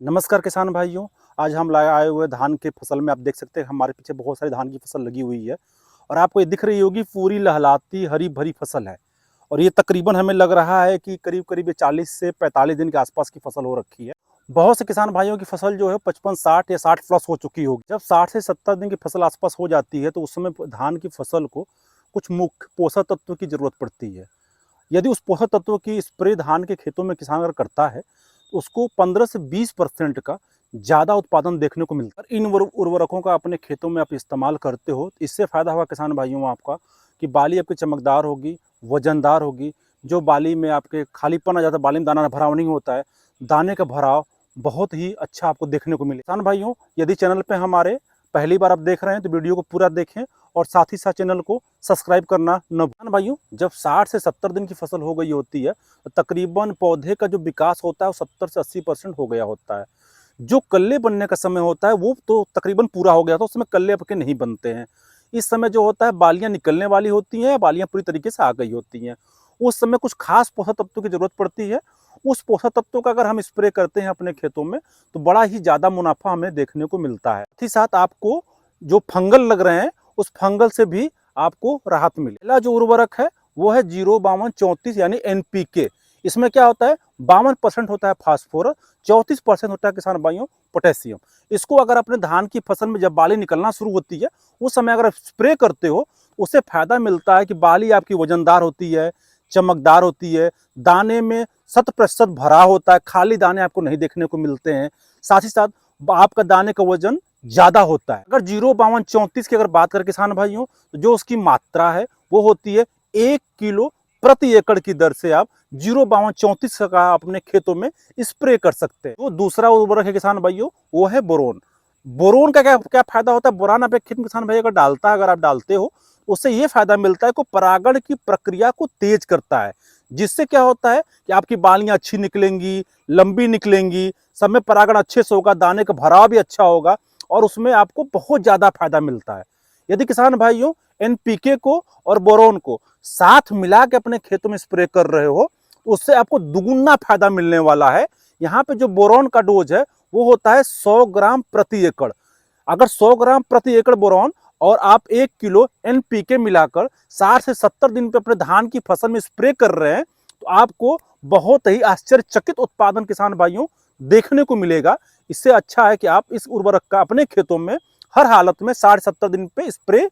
नमस्कार किसान भाइयों। आज हम लाए आए हुए धान के फसल में आप देख सकते हैं हमारे पीछे बहुत सारी धान की फसल लगी हुई है और आपको ये दिख रही होगी पूरी लहलाती हरी भरी फसल है। और ये तकरीबन हमें लग रहा है कि करीब करीब ये 40 से 45 दिन के आसपास की फसल हो रखी है। बहुत से किसान भाइयों की फसल जो है 55 60 या 60 प्लस हो चुकी होगी। जब 60 से 70 दिन की फसल आसपास हो जाती है तो उस समय धान की फसल को कुछ मुख्य पोषक तत्व की जरूरत पड़ती है। यदि उस पोषक तत्व की स्प्रे धान के खेतों में किसान अगर करता है तो उसको 15 से 20% का ज़्यादा उत्पादन देखने को मिलता है। इन उर्वरकों का अपने खेतों में आप इस्तेमाल करते हो तो इससे फ़ायदा होगा किसान भाइयों आपका कि बाली आपकी चमकदार होगी, वजनदार होगी। जो बाली में आपके खालीपन आ जाता है, बाली में दाना भराव नहीं होता है, दाने का भराव बहुत ही अच्छा आपको देखने को मिले। किसान भाइयों, यदि चैनल पे हमारे पहली बार आप देख रहे हैं तो वीडियो को पूरा देखें और साथ ही साथ चैनल को सब्सक्राइब करना न भूलें। भाइयों, जब 60 से 70 दिन की फसल हो गई होती है तो तकरीबन पौधे का जो विकास होता है वो 70 से 80% हो गया होता है। जो कल्ले बनने का समय होता है वो तो तकरीबन पूरा हो गया था, उस समय कल्ले आपके नहीं बनते हैं। इस समय जो होता है बालियां निकलने वाली होती हैं, बालियां पूरी तरीके से आ गई होती हैं। उस समय कुछ खास पोषक तत्वों की जरूरत पड़ती है। उस पोषक तत्वों का अगर हम स्प्रे करते हैं अपने खेतों में तो बड़ा ही ज़्यादा मुनाफा हमें देखने को मिलता है। साथ ही साथ आपको जो फंगल लग रहे हैं उस फंगल से भी आपको राहत मिले। पहला जो उर्वरक है वो है 05234 यानी NPK। इसमें क्या होता है 52% होता है फास्फोरस, 34% होता है किसान भाइयों पोटेशियम। इसको अगर अपने धान की फसल में जब बाली निकलना शुरू होती है उस समय अगर स्प्रे करते हो उससे फायदा मिलता है कि बाली आपकी वजनदार होती है, चमकदार होती है, दाने में 100% भरा होता है, खाली दाने आपको नहीं देखने को मिलते हैं। साथ ही साथ आपका दाने का वजन ज्यादा होता है। अगर 05234 की अगर बात करें किसान भाइयों तो जो उसकी मात्रा है वो होती है 1 किलो प्रति एकड़ की दर से आप 05234 का अपने खेतों में स्प्रे कर सकते हैं। जो दूसरा उर्वरक है किसान भाइयों वो है बोरोन। बोरोन का क्या क्या फायदा होता है, बोरान आप एक खेत में किसान भाई अगर डालता है, अगर आप डालते हो उससे ये फायदा मिलता है कि परागण की प्रक्रिया को तेज करता है। जिससे क्या होता है कि आपकी बालियां अच्छी निकलेंगी, लंबी निकलेंगी, सब में परागण अच्छे से होगा, दाने का भराव भी अच्छा होगा और उसमें आपको बहुत ज्यादा फायदा मिलता है। यदि किसान भाइयों NPK को और बोरोन को साथ मिला के अपने खेतों में स्प्रे कर रहे हो तो उससे आपको दुगुना फायदा मिलने वाला है। यहाँ पे जो बोरोन का डोज है वो होता है 100 ग्राम प्रति एकड़। अगर 100 ग्राम प्रति एकड़ बोरोन और आप 1 किलो NPK मिलाकर 60 से 70 दिन पे अपने धान की फसल में स्प्रे कर रहे हैं तो आपको बहुत ही आश्चर्यचकित उत्पादन किसान भाइयों देखने को मिलेगा। इससे अच्छा है कि आप इस उर्वरक का अपने खेतों में हर हालत में 60 70 दिन पे स्प्रे कर।